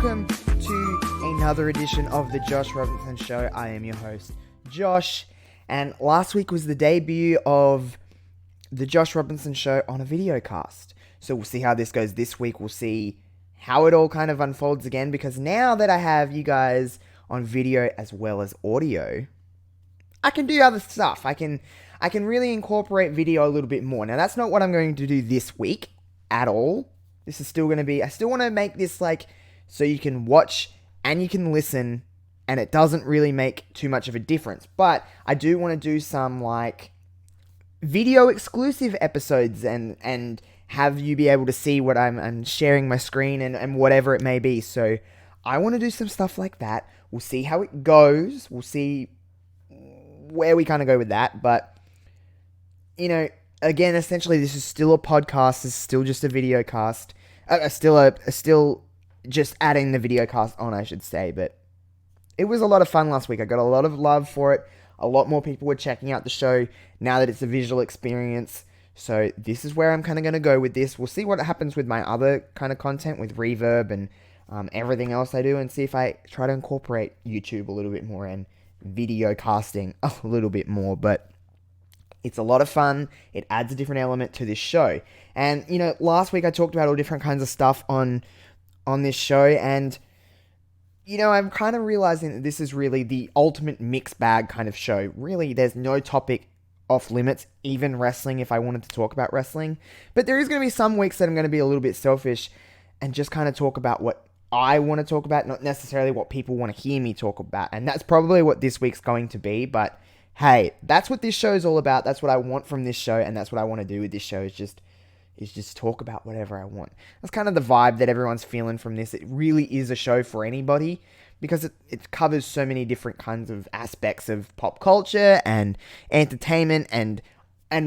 welcome to another edition of the Josh Robinson Show. I am your host, Josh, and last week was the debut of the Josh Robinson Show on a videocast. So we'll see how this goes this week. We'll see how it all kind of unfolds again, because now that I have you guys on video as well as audio, I can do other stuff. I can really incorporate video a little bit more. Now, that's not what I'm going to do this week at all. This is still going to be, I still want to make this like, so you can watch and you can listen, and it doesn't really make too much of a difference. But I do want to do some like video exclusive episodes and have you be able to see what I'm sharing my screen and whatever it may be. So I want to do some stuff like that. We'll see how it goes. We'll see where we kind of go with that. But, you know, again, essentially this is still a podcast. This is still just a video cast. Still just adding the video cast on, I should say. But it was a lot of fun last week. I got a lot of love for it. A lot more people were checking out the show now that it's a visual experience. So this is where I'm kind of going to go with this. We'll see what happens with my other kind of content with reverb and everything else I do, and see if I try to incorporate YouTube a little bit more and video casting a little bit more. But it's a lot of fun. It adds a different element to this show. And, you know, last week I talked about all different kinds of stuff on this show, and, you know, I'm kind of realizing that this is really the ultimate mixed bag kind of show. Really, there's no topic off limits, even wrestling, if I wanted to talk about wrestling. But there is going to be some weeks that I'm going to be a little bit selfish and just kind of talk about what I want to talk about, not necessarily what people want to hear me talk about. And that's probably what this week's going to be. But hey, that's what this show is all about. That's what I want from this show, and that's what I want to do with this show, is just talk about whatever I want. That's kind of the vibe that everyone's feeling from this. It really is a show for anybody, because it covers so many different kinds of aspects of pop culture and entertainment and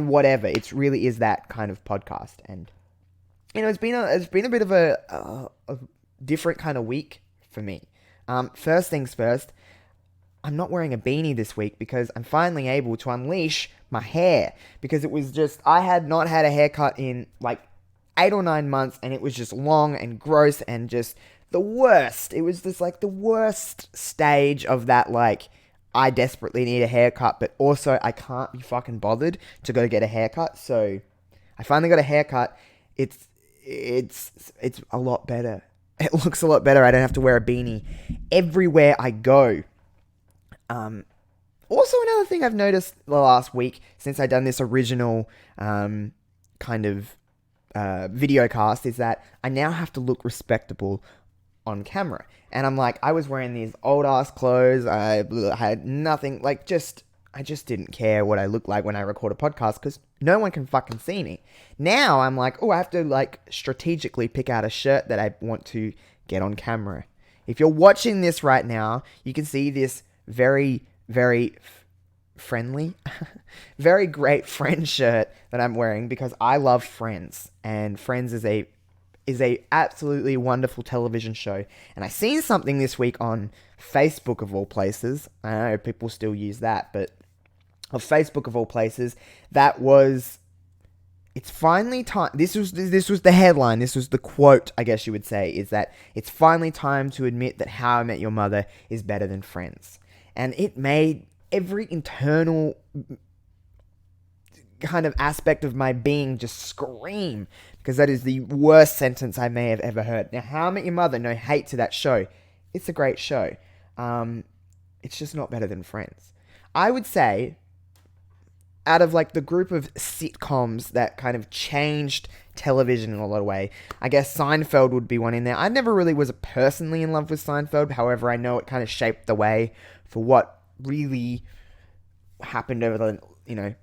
whatever. It really is that kind of podcast. And, you know, it's been a bit of a different kind of week for me. First things first, I'm not wearing a beanie this week because I'm finally able to unleash my hair, because it was just, I had not had a haircut in like 8 or 9 months, and it was just long and gross and just the worst. It was just like the worst stage of that, like, I desperately need a haircut, but also I can't be fucking bothered to go get a haircut. So I finally got a haircut. It's a lot better. It looks a lot better. I don't have to wear a beanie everywhere I go. Also, another thing I've noticed the last week, since I've done this original kind of video cast, is that I now have to look respectable on camera. And I'm like, I was wearing these old ass clothes. I had nothing, like, I just didn't care what I looked like when I record a podcast, because no one can fucking see me. Now I'm like, oh, I have to like strategically pick out a shirt that I want to get on camera. If you're watching this right now, you can see this very, very friendly, very great Friends shirt that I'm wearing, because I love Friends, and Friends is a absolutely wonderful television show. And I seen something this week on Facebook of all places. I know people still use that, but of Facebook of all places, that was, it's finally time. This was the headline. This was the quote, I guess you would say, is that it's finally time to admit that How I Met Your Mother is better than Friends. And it made every internal kind of aspect of my being just scream, because that is the worst sentence I may have ever heard. Now, How I Met Your Mother, no hate to that show. It's a great show. It's just not better than Friends. I would say, out of like the group of sitcoms that kind of changed television in a lot of way, I guess Seinfeld would be one in there. I never really was personally in love with Seinfeld. However, I know it kind of shaped the way for what really happened over the, you know,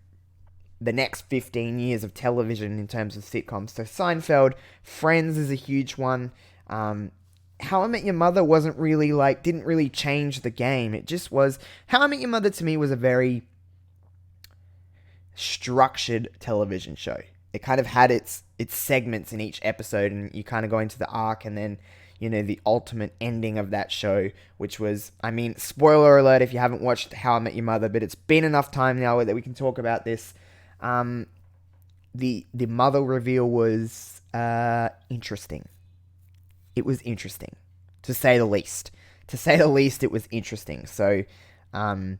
the next 15 years of television in terms of sitcoms. So Seinfeld, Friends is a huge one. How I Met Your Mother wasn't really like, didn't really change the game. It just was, How I Met Your Mother to me was a very structured television show. It kind of had its segments in each episode, and you kind of go into the arc, and then, you know, the ultimate ending of that show, which was, I mean, spoiler alert if you haven't watched How I Met Your Mother, but it's been enough time now that we can talk about this. The mother reveal was interesting. It was interesting. to say the least. To say the least, it was interesting. So, and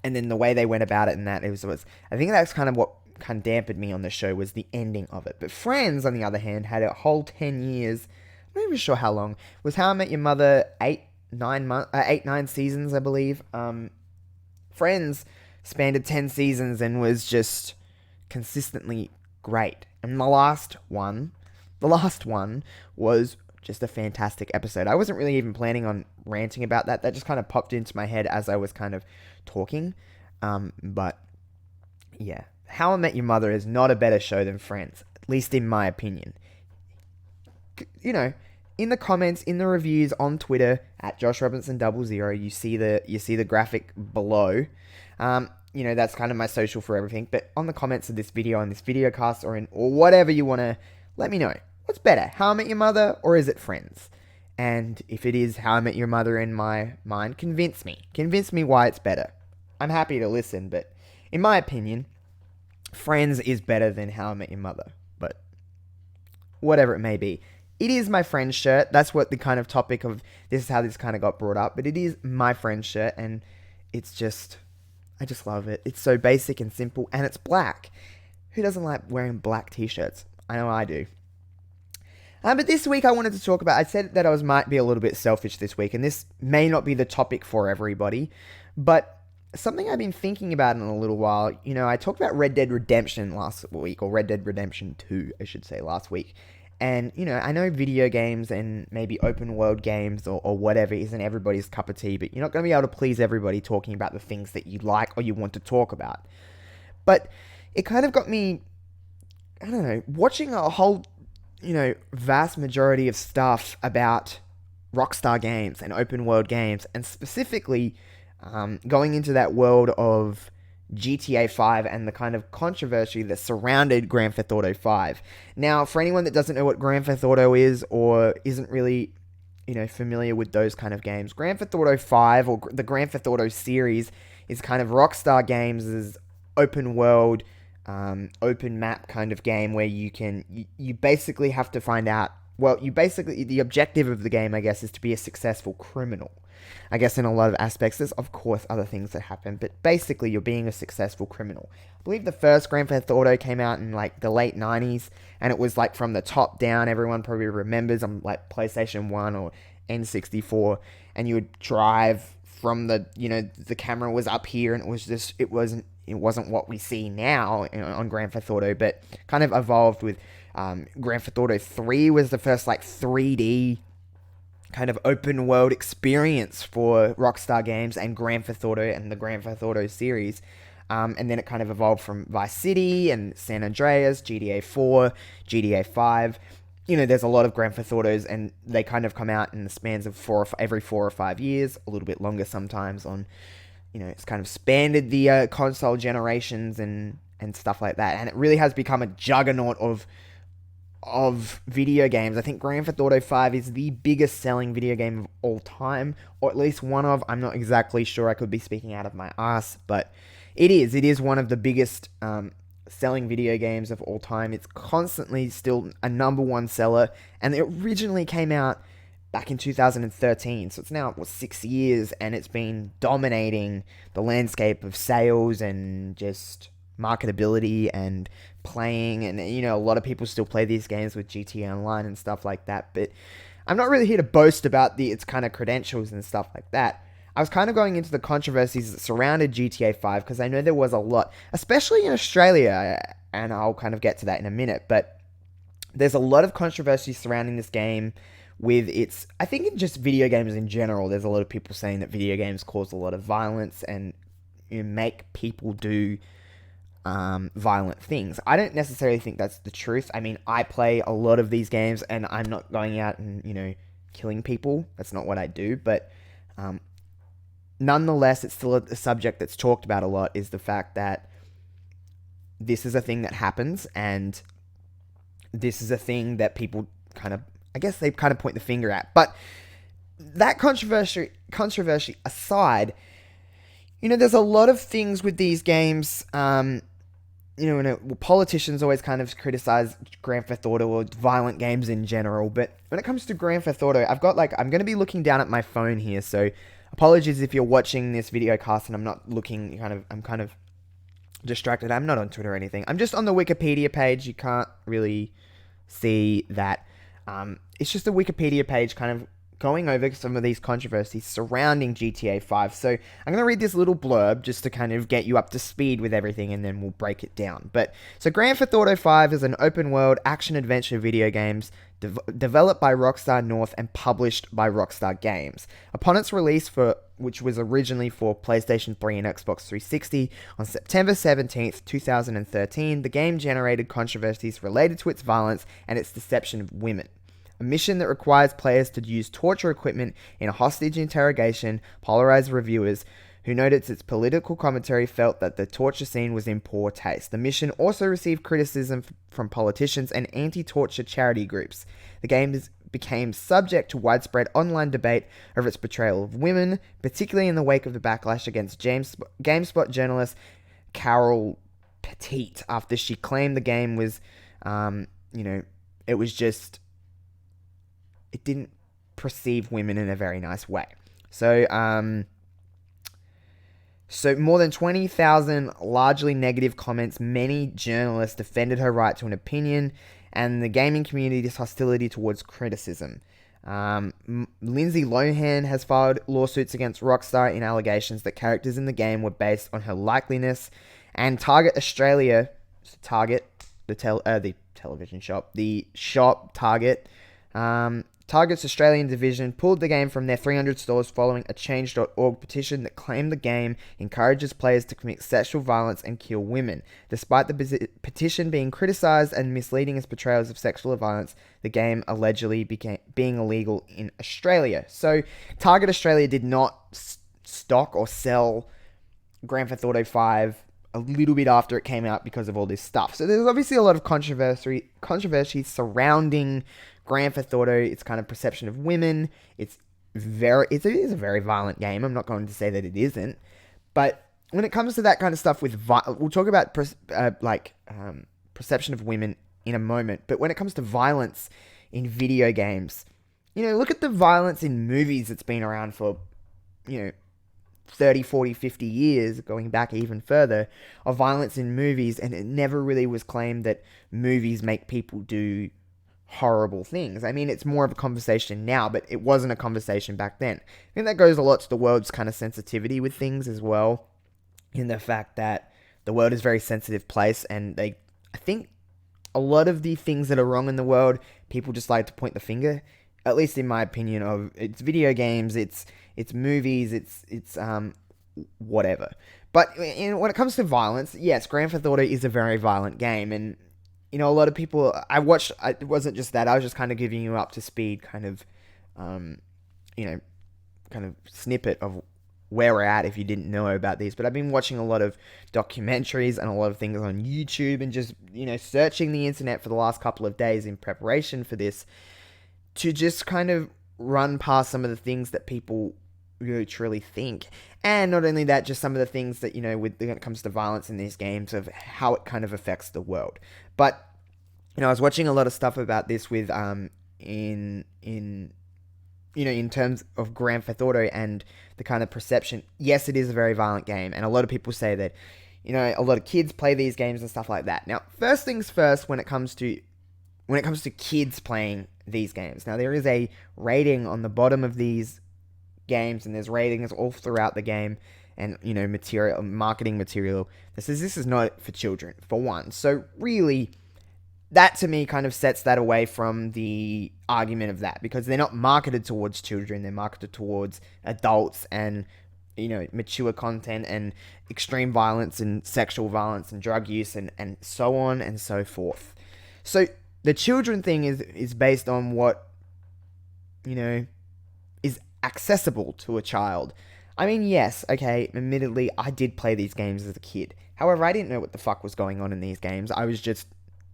then the way they went about it and that, I think that's kind of what kind of dampened me on the show was the ending of it. But Friends, on the other hand, had a whole 10 years, I'm not even sure how long, was How I Met Your Mother 9 seasons, I believe. Friends spanned 10 seasons and was just consistently great. And the last one was just a fantastic episode. I wasn't really even planning on ranting about that. That just kind of popped into my head as I was kind of talking. But yeah, How I Met Your Mother is not a better show than Friends, at least in my opinion. You know, in the comments, in the reviews on Twitter at JoshRobinson00, you see the graphic below. That's kind of my social for everything. But on the comments of this video, on this videocast, or whatever you want to, let me know. What's better, How I Met Your Mother, or is it Friends? And if it is How I Met Your Mother in my mind, convince me. Convince me why it's better. I'm happy to listen, but in my opinion, Friends is better than How I Met Your Mother. But whatever it may be. It is my Friends shirt. That's what the kind of topic of this is how this kind of got brought up. But it is my Friends shirt, and it's just, I just love it. It's so basic and simple, and it's black. Who doesn't like wearing black t-shirts? I know I do. But this week I wanted to talk about, I said that might be a little bit selfish this week, and this may not be the topic for everybody, but something I've been thinking about in a little while, I talked about Red Dead Redemption last week, or Red Dead Redemption 2, I should say, last week. And, I know video games and maybe open world games or whatever isn't everybody's cup of tea, but you're not going to be able to please everybody talking about the things that you like or you want to talk about. But it kind of got me, I don't know, watching a whole, vast majority of stuff about Rockstar games and open world games, and specifically going into that world of GTA 5 and the kind of controversy that surrounded Grand Theft Auto 5. Now, for anyone that doesn't know what Grand Theft Auto is or isn't really, familiar with those kind of games, Grand Theft Auto 5 or the Grand Theft Auto series is kind of Rockstar Games' open world, open map kind of game where you basically have to find out, the objective of the game, I guess, is to be a successful criminal. I guess in a lot of aspects, there's of course other things that happen, but basically you're being a successful criminal. I believe the first Grand Theft Auto came out in like the late 90s, and it was like from the top down. Everyone probably remembers on like PlayStation 1 or N64, and you would drive from the camera was up here, and it wasn't what we see now on Grand Theft Auto, but kind of evolved with Grand Theft Auto 3 was the first like 3D kind of open world experience for Rockstar Games and Grand Theft Auto and the Grand Theft Auto series. And then it kind of evolved from Vice City and San Andreas, GTA 4, GTA 5. There's a lot of Grand Theft Autos, and they kind of come out in the spans of every 4 or 5 years, a little bit longer sometimes on, it's kind of spanned the console generations and stuff like that. And it really has become a juggernaut of video games. I think Grand Theft Auto 5 is the biggest selling video game of all time, or at least one of. I'm not exactly sure. I could be speaking out of my ass, but it is one of the biggest selling video games of all time. It's constantly still a number one seller, and it originally came out back in 2013, so it's now 6 years, and it's been dominating the landscape of sales and just marketability and playing, and a lot of people still play these games with GTA Online and stuff like that. But I'm not really here to boast about its kind of credentials and stuff like that. I was kind of going into the controversies that surrounded GTA 5 because I know there was a lot, especially in Australia, and I'll kind of get to that in a minute. But there's a lot of controversy surrounding this game with its, I think in just video games in general, there's a lot of people saying that video games cause a lot of violence and make people do violent things. I don't necessarily think that's the truth. I mean, I play a lot of these games, and I'm not going out and, killing people. That's not what I do. But nonetheless, it's still a subject that's talked about a lot, is the fact that this is a thing that happens, and this is a thing that people kind of, I guess they kind of point the finger at. But that controversy aside, there's a lot of things with these games, politicians always kind of criticize Grand Theft Auto or violent games in general, but when it comes to Grand Theft Auto, I'm going to be looking down at my phone here, so apologies if you're watching this video cast and I'm not looking, I'm kind of distracted. I'm not on Twitter or anything. I'm just on the Wikipedia page. You can't really see that. It's just a Wikipedia page kind of going over some of these controversies surrounding GTA 5. So I'm going to read this little blurb just to kind of get you up to speed with everything, and then we'll break it down. So Grand Theft Auto 5 is an open-world action-adventure video games developed by Rockstar North and published by Rockstar Games. Upon its release, which was originally for PlayStation 3 and Xbox 360, on September 17th, 2013, the game generated controversies related to its violence and its deception of women. A mission that requires players to use torture equipment in a hostage interrogation polarized reviewers who noted its political commentary felt that the torture scene was in poor taste. The mission also received criticism from politicians and anti-torture charity groups. The game became subject to widespread online debate over its portrayal of women, particularly in the wake of the backlash against GameSpot journalist Carol Petite after she claimed the game was, it didn't perceive women in a very nice way. So more than 20,000 largely negative comments, many journalists defended her right to an opinion, and the gaming community's hostility towards criticism. Lindsay Lohan has filed lawsuits against Rockstar in allegations that characters in the game were based on her likeliness, and Target Australia, the television shop, Target, Target's Australian division pulled the game from their 300 stores following a Change.org petition that claimed the game encourages players to commit sexual violence and kill women. Despite the petition being criticized and misleading as portrayals of sexual violence, the game allegedly being illegal in Australia. So, Target Australia did not stock or sell Grand Theft Auto 5 a little bit after it came out because of all this stuff. So there's obviously a lot of controversy surrounding Grand Theft Auto, its kind of perception of women. It is a very violent game. I'm not going to say that it isn't. But when it comes to that kind of stuff we'll talk about perception of women in a moment. But when it comes to violence in video games, look at the violence in movies that's been around for, 30, 40, 50 years, going back even further, of violence in movies, and it never really was claimed that movies make people do horrible things. I mean, it's more of a conversation now, but it wasn't a conversation back then. I think that goes a lot to the world's kind of sensitivity with things as well, in the fact that the world is a very sensitive place, and I think a lot of the things that are wrong in the world, people just like to point the finger, at least in my opinion, of it's video games, it's movies, it's whatever. But when it comes to violence, yes, Grand Theft Auto is a very violent game, and a lot of people, it wasn't just that, I was just kind of giving you up to speed, kind of snippet of where we're at if you didn't know about these. But I've been watching a lot of documentaries and a lot of things on YouTube, and just, searching the internet for the last couple of days in preparation for this, to just kind of run past some of the things that people really truly think. And not only that, just some of the things that, when it comes to violence in these games, of how it kind of affects the world. But, I was watching a lot of stuff about this with, in terms of Grand Theft Auto and the kind of perception. Yes, it is a very violent game, and a lot of people say that, a lot of kids play these games and stuff like that. Now, first things first, when it comes to kids playing these games. Now, there is a rating on the bottom of these games, and there's ratings all throughout the game, and, marketing material that says this is not for children, for one. So, really, that to me kind of sets that away from the argument of that, because they're not marketed towards children, they're marketed towards adults and, mature content and extreme violence and sexual violence and drug use and so on and so forth. So the children thing is based on what, is accessible to a child. I mean, yes, okay, admittedly, I did play these games as a kid. However, I didn't know what the fuck was going on in these games. I was just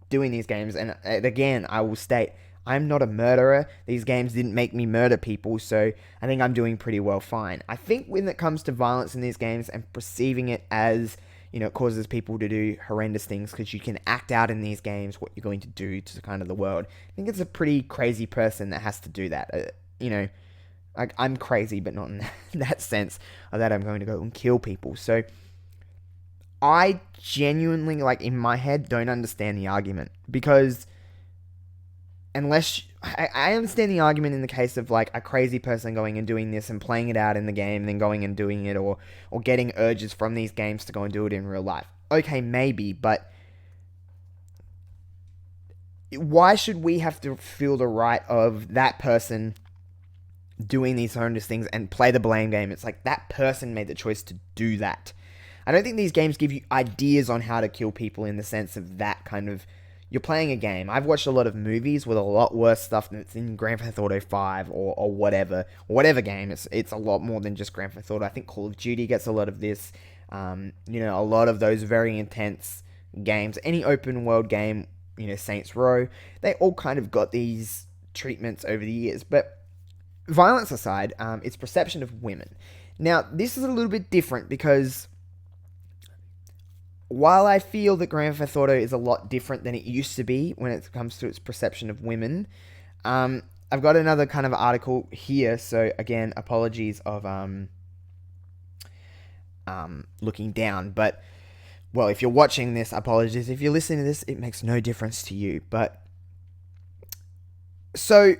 doing these games, and again, I will state, I'm not a murderer. These games didn't make me murder people, so I think I'm doing pretty well fine. I think when it comes to violence in these games and perceiving it as, it causes people to do horrendous things because you can act out in these games what you're going to do to kind of the world. I think it's a pretty crazy person that has to do that. Like, I'm crazy, but not in that sense of that I'm going to go and kill people. So I genuinely, like, in my head, don't understand the argument, because unless I understand the argument in the case of, like, a crazy person going and doing this and playing it out in the game and then going and doing it, or getting urges from these games to go and do it in real life. Okay, maybe, but why should we have to feel the right of that person doing these horrendous things and play the blame game? It's like that person made the choice to do that. I don't think these games give you ideas on how to kill people in the sense of that kind of... You're playing a game. I've watched a lot of movies with a lot worse stuff that's in Grand Theft Auto 5 or whatever game. It's a lot more than just Grand Theft Auto. I think Call of Duty gets a lot of this. A lot of those very intense games. Any open world game, Saints Row, they all kind of got these treatments over the years. But violence aside, it's perception of women. Now, this is a little bit different because while I feel that Grand Theft Auto is a lot different than it used to be when it comes to its perception of women, I've got another kind of article here. So again, apologies of looking down. But, well, if you're watching this, apologies. If you're listening to this, it makes no difference to you. But, so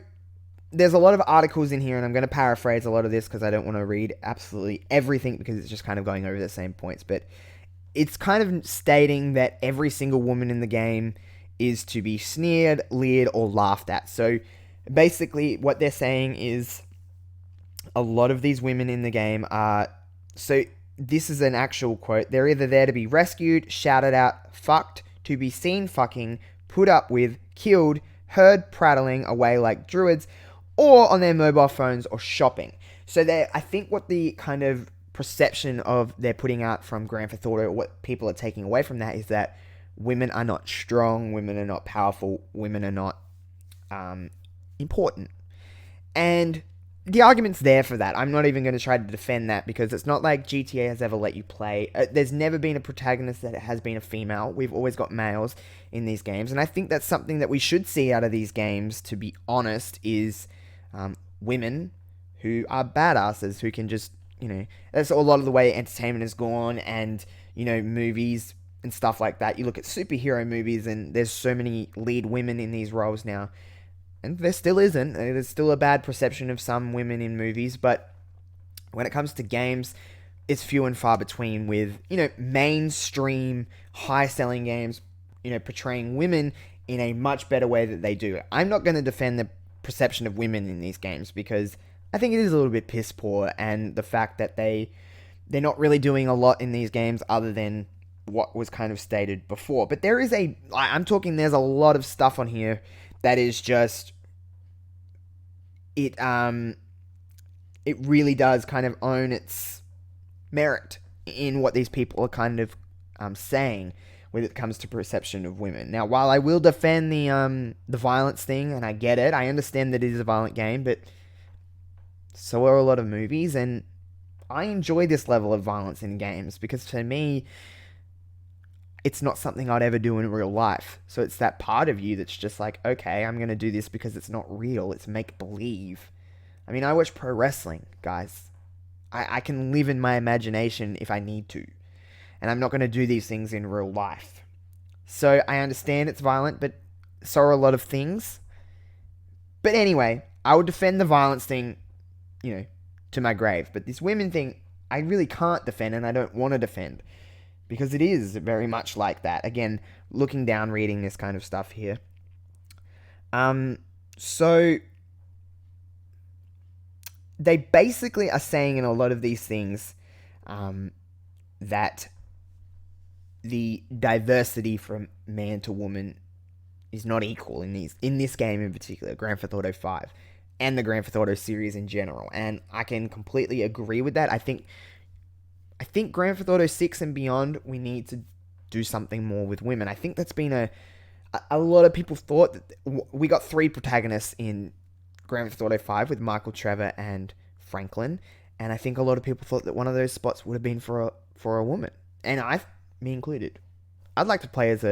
there's a lot of articles in here, and I'm going to paraphrase a lot of this because I don't want to read absolutely everything because it's just kind of going over the same points. But it's kind of stating that every single woman in the game is to be sneered, leered, or laughed at. So basically what they're saying is a lot of these women in the game are... So this is an actual quote. They're either there to be rescued, shouted at, fucked, to be seen fucking, put up with, killed, heard prattling away like druids, or on their mobile phones or shopping. So I think what the kind of perception of they're putting out from Grand Theft Auto, what people are taking away from that, is that women are not strong, women are not powerful, women are not important. And the argument's there for that. I'm not even going to try to defend that because it's not like GTA has ever let you play. There's never been a protagonist that has been a female. We've always got males in these games. And I think that's something that we should see out of these games, to be honest, is women who are badasses, who can just, that's a lot of the way entertainment has gone, and, movies and stuff like that. You look at superhero movies and there's so many lead women in these roles now. And there still isn't. There's still a bad perception of some women in movies, but when it comes to games, it's few and far between with, mainstream, high-selling games, portraying women in a much better way that they do. I'm not going to defend the perception of women in these games because I think it is a little bit piss poor, and the fact that they're not really doing a lot in these games other than what was kind of stated before. But there's a lot of stuff on here that is just, it really does kind of own its merit in what these people are kind of saying when it comes to perception of women. Now, while I will defend the violence thing, and I get it, I understand that it is a violent game, but so are a lot of movies, and I enjoy this level of violence in games because for me, it's not something I'd ever do in real life. So it's that part of you that's just like, okay, I'm going to do this because it's not real. It's make-believe. I mean, I watch pro wrestling, guys. I can live in my imagination if I need to. And I'm not going to do these things in real life. So I understand it's violent, but so are a lot of things. But anyway, I would defend the violence thing, to my grave. But this women thing, I really can't defend, and I don't want to defend. Because it is very much like that. Again, looking down, reading this kind of stuff here. So they basically are saying in a lot of these things that the diversity from man to woman is not equal in this game in particular, Grand Theft Auto 5, and the Grand Theft Auto series in general. And I can completely agree with that. I think Grand Theft Auto 6 and beyond, we need to do something more with women. I think that's been a lot of people thought that we got 3 protagonists in Grand Theft Auto 5 with Michael, Trevor, and Franklin. And I think a lot of people thought that one of those spots would have been for a woman. And me included. I'd like to play as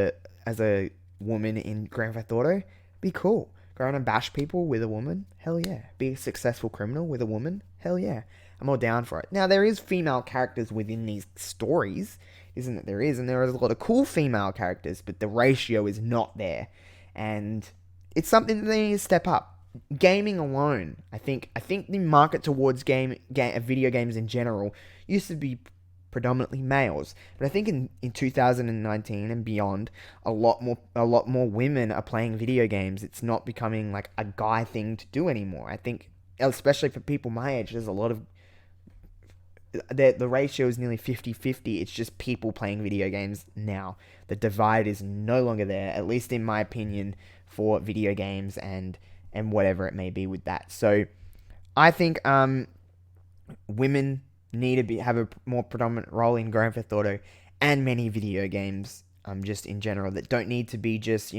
a woman in Grand Theft Auto. Be cool. Go around and bash people with a woman. Hell yeah. Be a successful criminal with a woman. Hell yeah. I'm all down for it. Now there is female characters within these stories, isn't it? There is, and there is a lot of cool female characters, but the ratio is not there, and it's something that they need to step up. Gaming alone, I think the market towards video games in general used to be predominantly males, but I think in 2019 and beyond, a lot more women are playing video games. It's not becoming like a guy thing to do anymore. I think, especially for people my age, there's a lot of the ratio is nearly 50-50. It's just people playing video games now. The divide is no longer there, at least in my opinion, for video games and whatever it may be with that. So I think women need to have a more predominant role in Grand Theft Auto and many video games, just in general, that don't need to be just,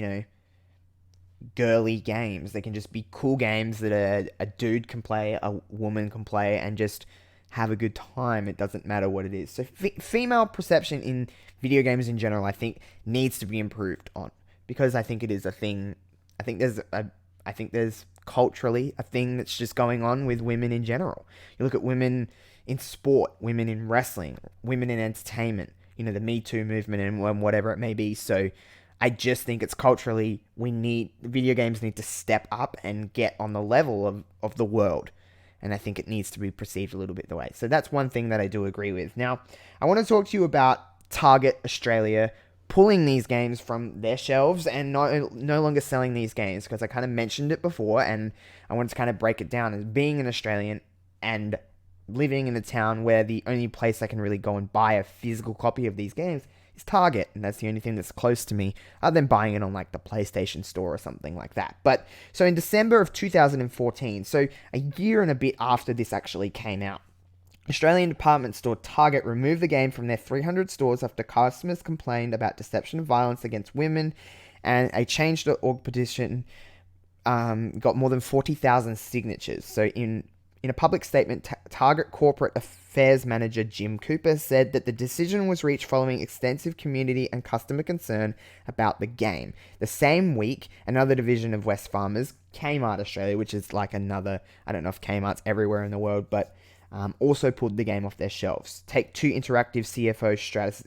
girly games. They can just be cool games that a dude can play, a woman can play, and just have a good time. It doesn't matter what it is. So female perception in video games in general, I think, needs to be improved on, because I think it is a thing. I think there's culturally a thing that's just going on with women in general. You look at women in sport, women in wrestling, women in entertainment, the Me Too movement and whatever it may be. So I just think it's culturally, video games need to step up and get on the level of the world. And I think it needs to be perceived a little bit the way. So that's one thing that I do agree with. Now, I want to talk to you about Target Australia pulling these games from their shelves and no longer selling these games, because I kind of mentioned it before, and I wanted to kind of break it down as being an Australian and living in a town where the only place I can really go and buy a physical copy of these games is Target, and that's the only thing that's close to me, other than buying it on like the PlayStation Store or something like that. But so in December of 2014, so a year and a bit after this actually came out, Australian department store Target removed the game from their 300 stores after customers complained about deception and violence against women, and a change.org petition got more than 40,000 signatures. So in a public statement, Target Corporate Affairs Manager Jim Cooper said that the decision was reached following extensive community and customer concern about the game. The same week, another division of Wesfarmers, Kmart Australia, which is like another, I don't know if Kmart's everywhere in the world, but also pulled the game off their shelves. Take-Two Interactive CFO Stratus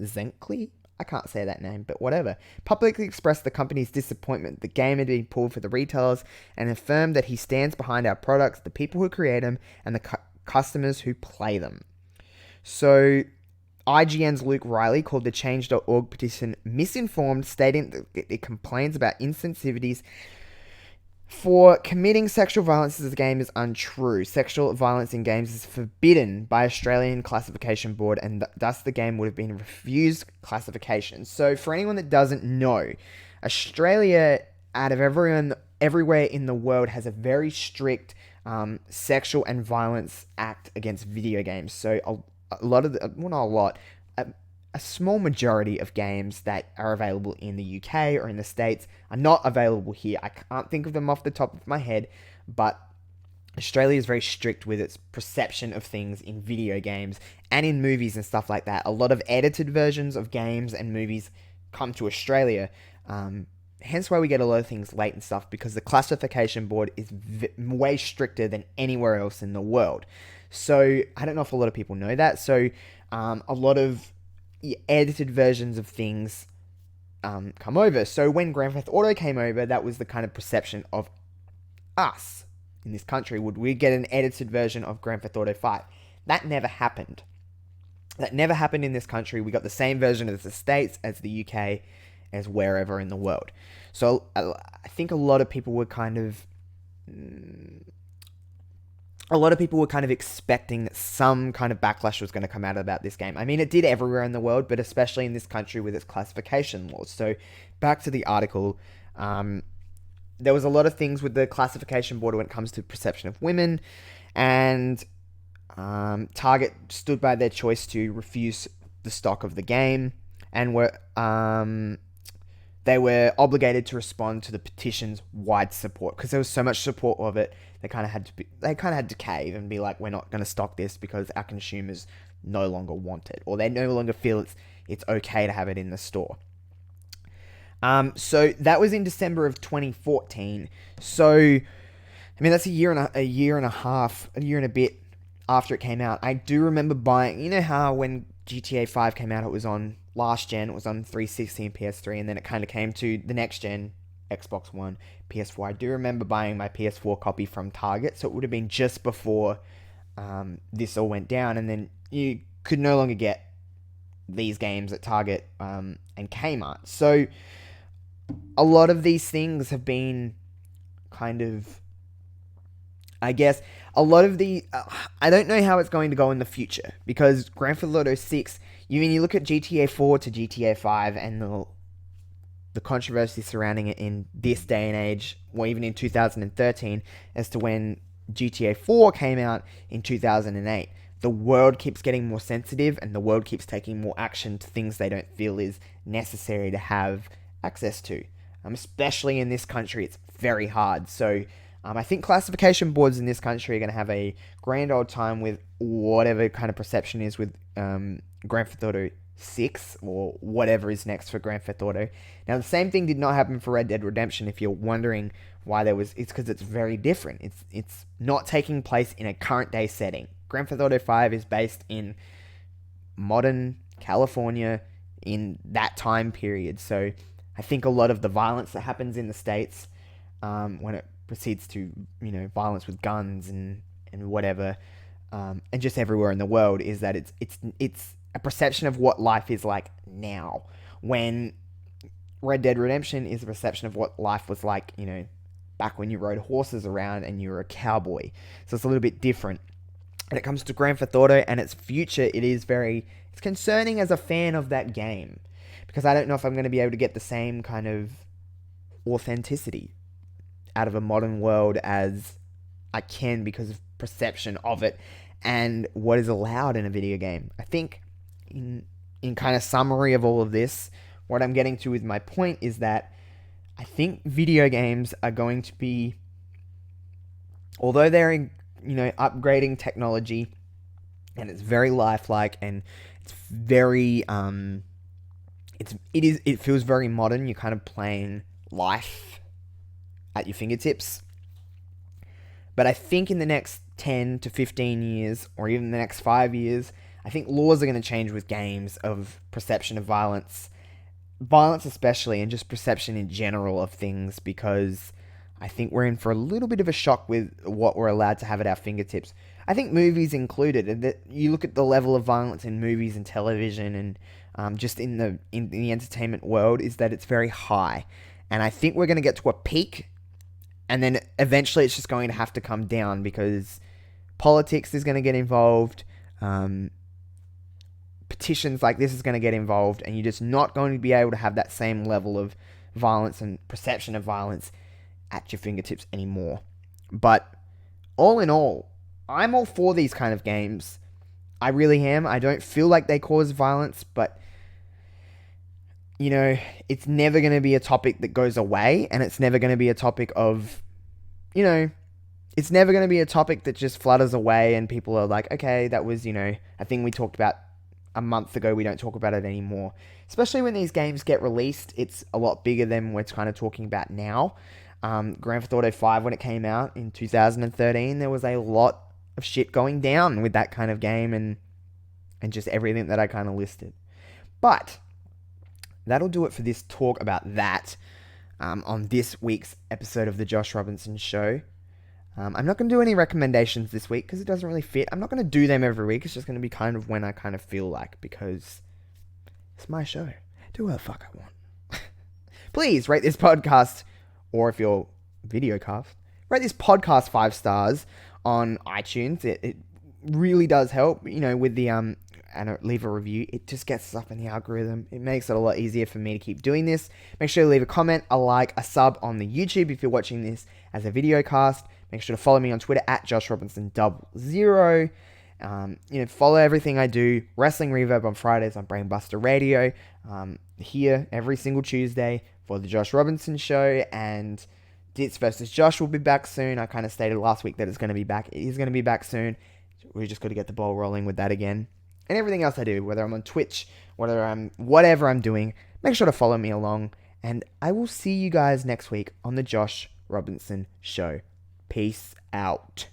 Zenkley, I can't say that name, but whatever, publicly expressed the company's disappointment the game had been pulled for the retailers, and affirmed that he stands behind our products, the people who create them, and the customers who play them. So IGN's Luke Riley called the Change.org petition misinformed, stating that it complains about insensitivities for committing sexual violence as a game is untrue. Sexual violence in games is forbidden by Australian Classification Board, and thus the game would have been refused classification. So for anyone that doesn't know, Australia, out of everywhere in the world, has a very strict sexual and violence act against video games. So a lot of well, not a lot, a small majority of games that are available in the UK or in the States are not available here. I can't think of them off the top of my head, but Australia is very strict with its perception of things in video games and in movies and stuff like that. A lot of edited versions of games and movies come to Australia, hence why we get a lot of things late and stuff, because the classification board is way stricter than anywhere else in the world. So I don't know if a lot of people know that. So a lot of edited versions of things come over. So when Grand Theft Auto came over, that was the kind of perception of us in this country. Would we get an edited version of Grand Theft Auto 5? That never happened. That never happened in this country. We got the same version as the States, as the UK, as wherever in the world. So I think a lot of people were kind of expecting that some kind of backlash was going to come out about this game. I mean, it did everywhere in the world, but especially in this country with its classification laws. So back to the article, there was a lot of things with the classification board when it comes to perception of women, and Target stood by their choice to refuse the stock of the game, and they were obligated to respond to the petition's wide support, because there was so much support of it. They kind of had to cave and be like, we're not going to stock this because our consumers no longer want it, or they no longer feel it's okay to have it in the store. So that was in December of 2014. So, I mean, that's a year and a bit after it came out. I do remember buying, you know how when GTA 5 came out, it was on last gen, it was on 360 and PS3, and then it kind of came to the next gen, Xbox One, PS4. I do remember buying my PS4 copy from Target, so it would have been just before this all went down, and then you could no longer get these games at Target and Kmart. So a lot of these things have been kind of, I guess, a lot of the... I don't know how it's going to go in the future, because Grand Theft Auto 6, you look at GTA 4 to GTA 5 and the controversy surrounding it in this day and age, or even in 2013, as to when GTA 4 came out in 2008. The world keeps getting more sensitive, and the world keeps taking more action to things they don't feel is necessary to have access to. Especially in this country, it's very hard. So I think classification boards in this country are going to have a grand old time with whatever kind of perception is with Grand Theft Auto 6 or whatever is next for Grand Theft Auto. Now, the same thing did not happen for Red Dead Redemption. If you're wondering why it's because it's very different. It's not taking place in a current day setting. Grand Theft Auto 5 is based in modern California in that time period. So I think a lot of the violence that happens in the States, when it proceeds to, violence with guns and whatever, and just everywhere in the world, is that it's a perception of what life is like now. When Red Dead Redemption is a perception of what life was like, back when you rode horses around and you were a cowboy. So it's a little bit different. When it comes to Grand Theft Auto and its future, it's concerning as a fan of that game, because I don't know if I'm going to be able to get the same kind of authenticity out of a modern world as I can because of perception of it and what is allowed in a video game. I think in kind of summary of all of this, what I'm getting to with my point is that I think video games are going to be, although they're upgrading technology and it's very lifelike and it's very it feels very modern. You're kind of playing life at your fingertips. But I think in the next 10 to 15 years, or even the next 5 years, I think laws are going to change with games of perception of violence especially, and just perception in general of things, because I think we're in for a little bit of a shock with what we're allowed to have at our fingertips. I think movies included, and that you look at the level of violence in movies and television and just in the entertainment world, is that it's very high. And I think we're going to get to a peak, and then eventually it's just going to have to come down, because politics is going to get involved, petitions like this is going to get involved, and you're just not going to be able to have that same level of violence and perception of violence at your fingertips anymore. But all in all, I'm all for these kind of games. I really am. I don't feel like they cause violence, but it's never going to be a topic that goes away, and it's never going to be a topic of, it's never going to be a topic that just flutters away and people are like, okay, that was, a thing we talked about a month ago, we don't talk about it anymore. Especially when these games get released, it's a lot bigger than we're kind of talking about now. Grand Theft Auto 5, when it came out in 2013, there was a lot of shit going down with that kind of game and just everything that I kind of listed. But that'll do it for this talk about that on this week's episode of The Josh Robinson Show. I'm not going to do any recommendations this week because it doesn't really fit. I'm not going to do them every week. It's just going to be kind of when I kind of feel like, because it's my show. Do what the fuck I want. Please rate this podcast, or if you're videocast, rate this podcast 5 stars on iTunes. It really does help, with the and leave a review. It just gets us up in the algorithm. It makes it a lot easier for me to keep doing this. Make sure to leave a comment, a like, a sub on the YouTube if you're watching this as a videocast. Make sure to follow me on Twitter at JoshRobinson00. Follow everything I do. Wrestling Reverb on Fridays on Brainbuster Radio. Here every single Tuesday for the Josh Robinson Show. And Dits versus Josh will be back soon. I kind of stated last week that it's going to be back. It is going to be back soon. We just got to get the ball rolling with that again. and everything else I do, whether I'm on Twitch, whatever I'm doing, make sure to follow me along. And I will see you guys next week on the Josh Robinson Show. Peace out.